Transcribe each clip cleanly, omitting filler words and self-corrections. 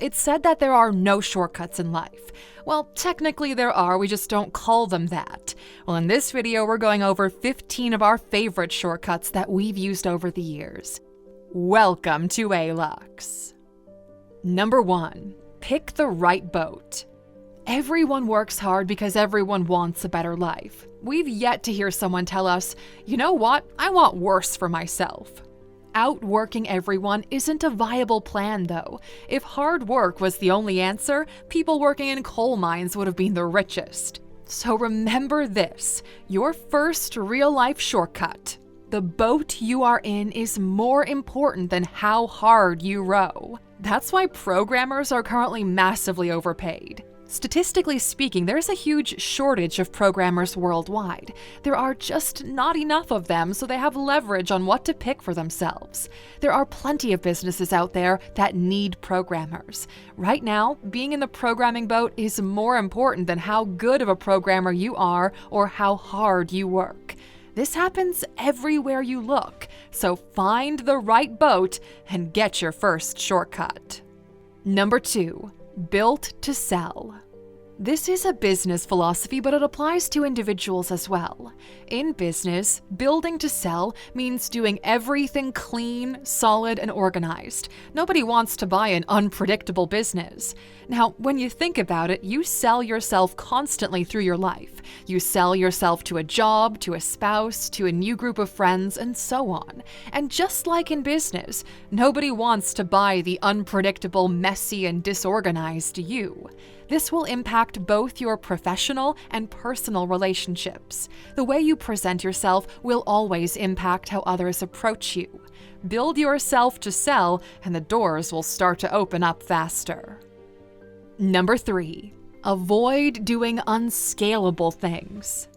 It's said that there are no shortcuts in life. Well, technically there are, we just don't call them that. Well, in this video, we're going over 15 of our favorite shortcuts that we've used over the years. Welcome to Alux. Number 1. Pick the right boat. Everyone works hard because everyone wants a better life. We've yet to hear someone tell us, you know what, I want worse for myself. Outworking everyone isn't a viable plan, though. If hard work was the only answer, people working in coal mines would have been the richest. So remember this, your first real-life shortcut. The boat you are in is more important than how hard you row. That's why programmers are currently massively overpaid. Statistically speaking, there's a huge shortage of programmers worldwide. There are just not enough of them, so they have leverage on what to pick for themselves. There are plenty of businesses out there that need programmers. Right now, being in the programming boat is more important than how good of a programmer you are or how hard you work. This happens everywhere you look, so find the right boat and get your first shortcut. Number 2. Built to sell. This is a business philosophy, but it applies to individuals as well. In business, building to sell means doing everything clean, solid, and organized. Nobody wants to buy an unpredictable business. Now, when you think about it, you sell yourself constantly through your life. You sell yourself to a job, to a spouse, to a new group of friends, and so on. And just like in business, nobody wants to buy the unpredictable, messy, and disorganized you. This will impact both your professional and personal relationships. The way you present yourself will always impact how others approach you. Build yourself to sell, and the doors will start to open up faster. Number 3. Avoid doing unscalable things.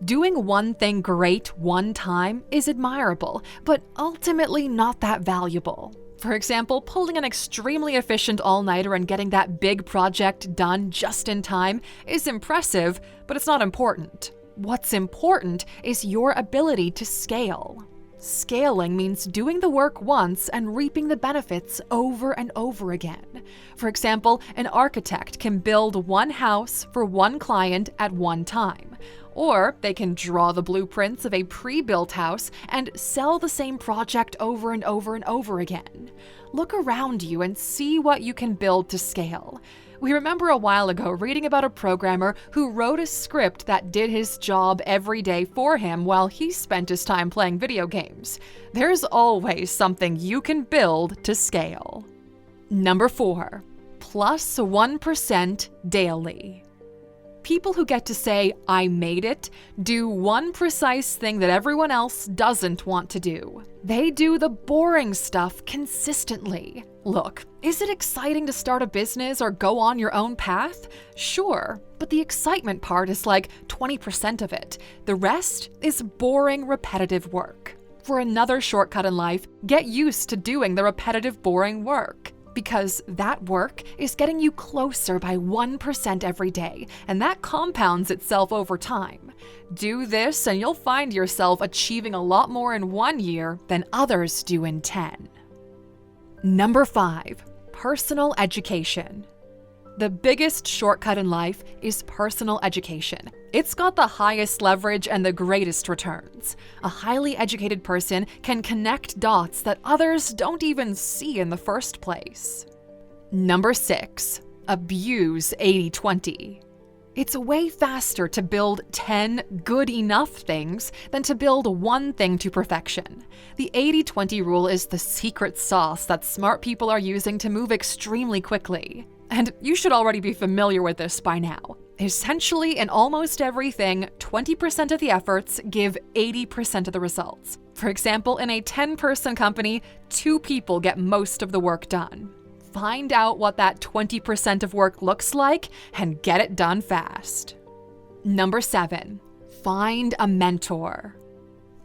Doing one thing great one time is admirable, but ultimately not that valuable. For example, pulling an extremely efficient all-nighter and getting that big project done just in time is impressive, but it's not important. What's important is your ability to scale. Scaling means doing the work once and reaping the benefits over and over again. For example, an architect can build one house for one client at one time. Or they can draw the blueprints of a pre-built house and sell the same project over and over and over again. Look around you and see what you can build to scale. We remember a while ago reading about a programmer who wrote a script that did his job every day for him while he spent his time playing video games. There's always something you can build to scale. Number 4. Plus 1% daily. People who get to say, I made it, do one precise thing that everyone else doesn't want to do. They do the boring stuff consistently. Look, is it exciting to start a business or go on your own path? Sure, but the excitement part is like 20% of it. The rest is boring, repetitive work. For another shortcut in life, get used to doing the repetitive, boring work. Because that work is getting you closer by 1% every day, and that compounds itself over time. Do this and you'll find yourself achieving a lot more in 1 year than others do in 10. Number 5. Personal education. The biggest shortcut in life is personal education. It's got the highest leverage and the greatest returns. A highly educated person can connect dots that others don't even see in the first place. Number 6. Abuse 80-20. It's way faster to build 10 good enough things than to build one thing to perfection. The 80-20 rule is the secret sauce that smart people are using to move extremely quickly. And you should already be familiar with this by now. Essentially, in almost everything, 20% of the efforts give 80% of the results. For example, in a 10-person company, 2 people get most of the work done. Find out what that 20% of work looks like and get it done fast. Number 7. Find a mentor.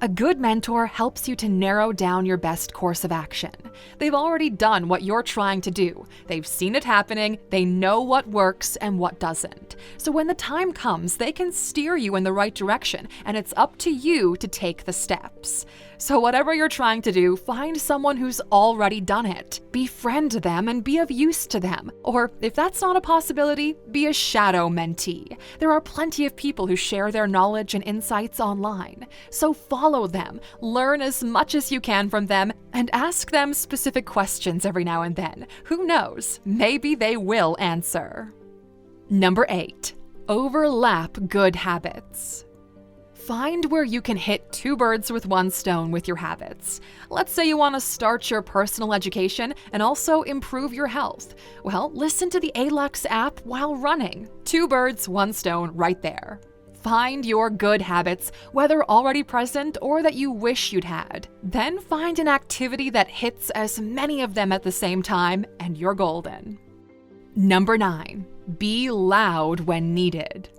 A good mentor helps you to narrow down your best course of action. They've already done what you're trying to do. They've seen it happening, they know what works and what doesn't. So when the time comes, they can steer you in the right direction, and it's up to you to take the steps. So whatever you're trying to do, find someone who's already done it. Befriend them and be of use to them. Or if that's not a possibility, be a shadow mentee. There are plenty of people who share their knowledge and insights online. So follow them, learn as much as you can from them, and ask them specific questions every now and then. Who knows? Maybe they will answer. Number 8. Overlap good habits. Find where you can hit 2 birds with 1 stone with your habits. Let's say you want to start your personal education and also improve your health. Well, listen to the Alux app while running. 2 birds, 1 stone right there. Find your good habits, whether already present or that you wish you'd had. Then find an activity that hits as many of them at the same time, and you're golden. Number 9. Be loud when needed.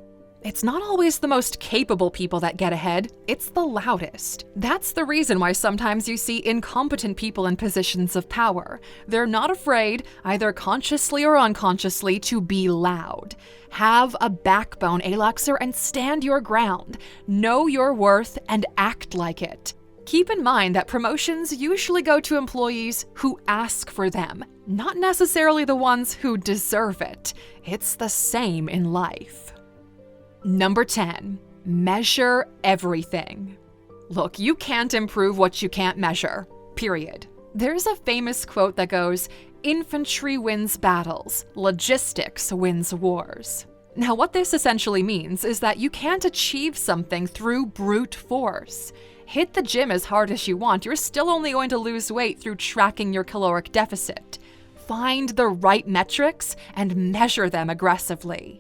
It's not always the most capable people that get ahead, it's the loudest. That's the reason why sometimes you see incompetent people in positions of power. They're not afraid, either consciously or unconsciously, to be loud. Have a backbone, Aluxer, and stand your ground. Know your worth and act like it. Keep in mind that promotions usually go to employees who ask for them, not necessarily the ones who deserve it. It's the same in life. Number 10. Measure everything. Look, you can't improve what you can't measure, period. There's a famous quote that goes, "Infantry wins battles, logistics wins wars." Now, what this essentially means is that you can't achieve something through brute force. Hit the gym as hard as you want, you're still only going to lose weight through tracking your caloric deficit. Find the right metrics and measure them aggressively.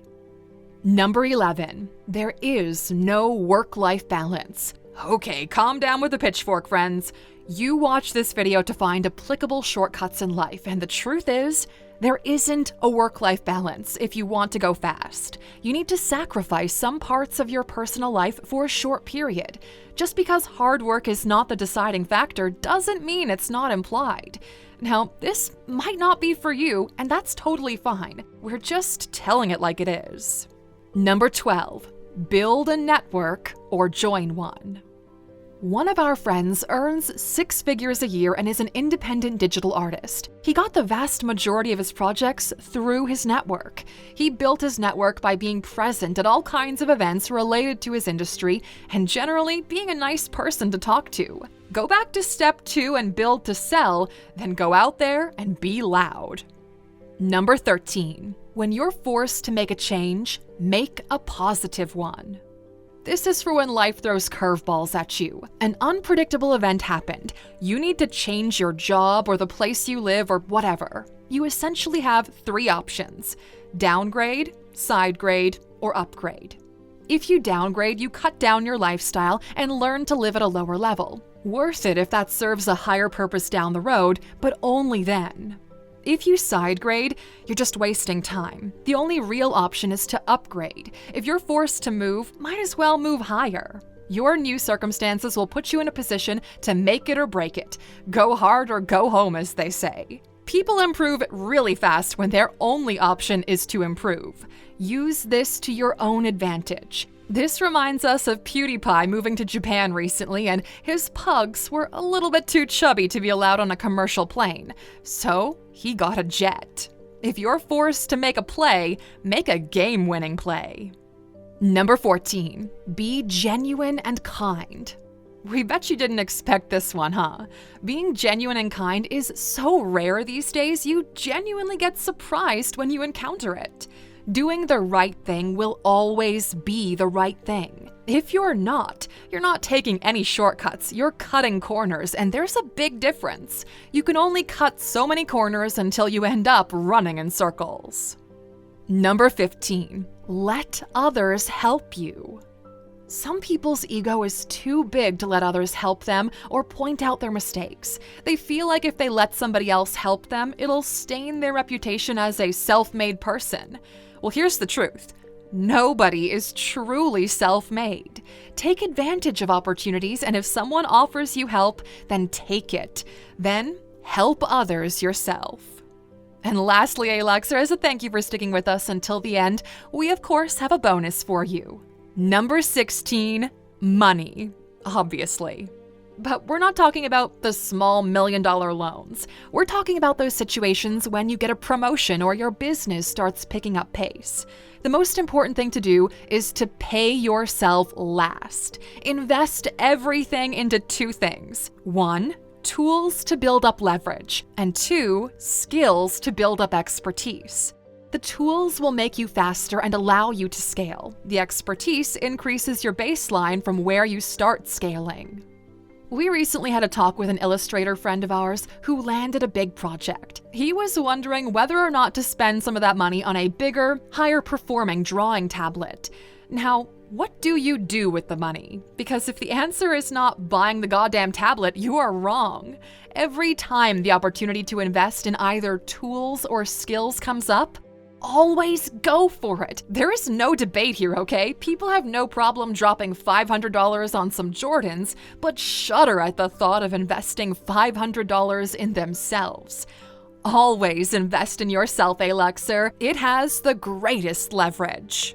Number 11. There is no work-life balance. Okay, calm down with the pitchfork, friends. You watch this video to find applicable shortcuts in life, and the truth is, there isn't a work-life balance if you want to go fast. You need to sacrifice some parts of your personal life for a short period. Just because hard work is not the deciding factor doesn't mean it's not implied. Now, this might not be for you, and that's totally fine. We're just telling it like it is. Number 12. Build a network or join one. One of our friends earns 6 figures a year and is an independent digital artist. He got the vast majority of his projects through his network. He built his network by being present at all kinds of events related to his industry and generally being a nice person to talk to. Go back to step 2 and build to sell, then go out there and be loud. Number 13. When you're forced to make a change, make a positive one. This is for when life throws curveballs at you. An unpredictable event happened. You need to change your job or the place you live or whatever. You essentially have 3 options: downgrade, sidegrade, or upgrade. If you downgrade, you cut down your lifestyle and learn to live at a lower level. Worth it if that serves a higher purpose down the road, but only then. If you sidegrade, you're just wasting time. The only real option is to upgrade. If you're forced to move, might as well move higher. Your new circumstances will put you in a position to make it or break it. Go hard or go home, as they say. People improve really fast when their only option is to improve. Use this to your own advantage. This reminds us of PewDiePie moving to Japan recently, and his pugs were a little bit too chubby to be allowed on a commercial plane. So he got a jet. If you're forced to make a play, make a game-winning play. Number 14. Be genuine and kind. We bet you didn't expect this one, huh? Being genuine and kind is so rare these days, you genuinely get surprised when you encounter it. Doing the right thing will always be the right thing. If you're not taking any shortcuts, you're cutting corners, and there's a big difference. You can only cut so many corners until you end up running in circles. Number 15. Let others help you. Some people's ego is too big to let others help them or point out their mistakes. They feel like if they let somebody else help them, it'll stain their reputation as a self-made person. Well, here's the truth. Nobody is truly self-made. Take advantage of opportunities, and if someone offers you help, then take it. Then help others yourself. And lastly, Aluxer, as a thank you for sticking with us until the end, we of course have a bonus for you. Number 16, money, obviously. But we're not talking about the small $1 million loans. We're talking about those situations when you get a promotion or your business starts picking up pace. The most important thing to do is to pay yourself last. Invest everything into two things. 1, tools to build up leverage, and 2, skills to build up expertise. The tools will make you faster and allow you to scale. The expertise increases your baseline from where you start scaling. We recently had a talk with an illustrator friend of ours who landed a big project. He was wondering whether or not to spend some of that money on a bigger, higher-performing drawing tablet. Now, what do you do with the money? Because if the answer is not buying the goddamn tablet, you are wrong. Every time the opportunity to invest in either tools or skills comes up, always go for it. There is no debate here, okay? People have no problem dropping $500 on some Jordans, but shudder at the thought of investing $500 in themselves. Always invest in yourself, Aluxer. It has the greatest leverage.